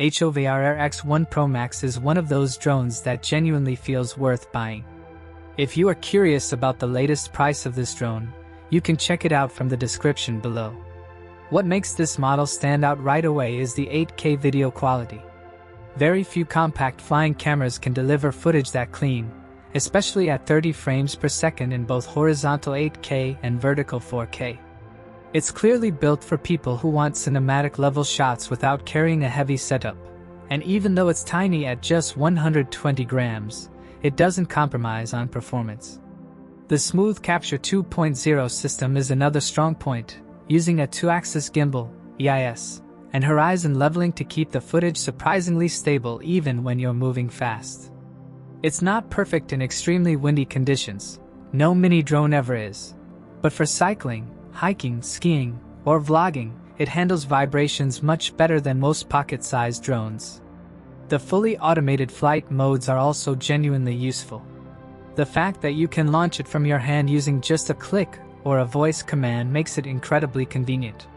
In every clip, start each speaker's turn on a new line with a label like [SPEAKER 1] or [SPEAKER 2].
[SPEAKER 1] HOVERAir X1 PROMAX is one of those drones that genuinely feels worth buying. If you are curious about the latest price of this drone, you can check it out from the description below. What makes this model stand out right away is the 8K video quality. Very few compact flying cameras can deliver footage that clean, especially at 30 frames per second in both horizontal 8K and vertical 4K. It's clearly built for people who want cinematic level shots without carrying a heavy setup, and even though it's tiny at just 120 grams, it doesn't compromise on performance. The SmoothCapture 2.0 system is another strong point, using a 2-axis gimbal, EIS, and horizon leveling to keep the footage surprisingly stable even when you're moving fast. It's not perfect in extremely windy conditions, no mini drone ever is, but for cycling, hiking, skiing, or vlogging, it handles vibrations much better than most pocket-sized drones. The fully automated flight modes are also genuinely useful. The fact that you can launch it from your hand using just a click or a voice command makes it incredibly convenient.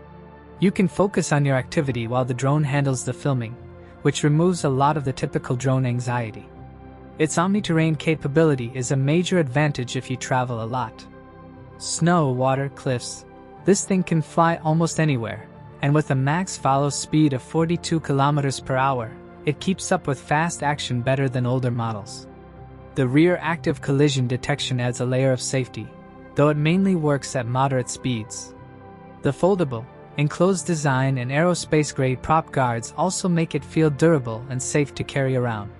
[SPEAKER 1] You can focus on your activity while the drone handles the filming, which removes a lot of the typical drone anxiety. Its OmniTerrain capability is a major advantage if you travel a lot. Snow, water, cliffs. This thing can fly almost anywhere, and with a max follow speed of 42 km per hour, it keeps up with fast action better than older models. The rear active collision detection adds a layer of safety, though it mainly works at moderate speeds. The foldable, enclosed design and aerospace-grade prop guards also make it feel durable and safe to carry around.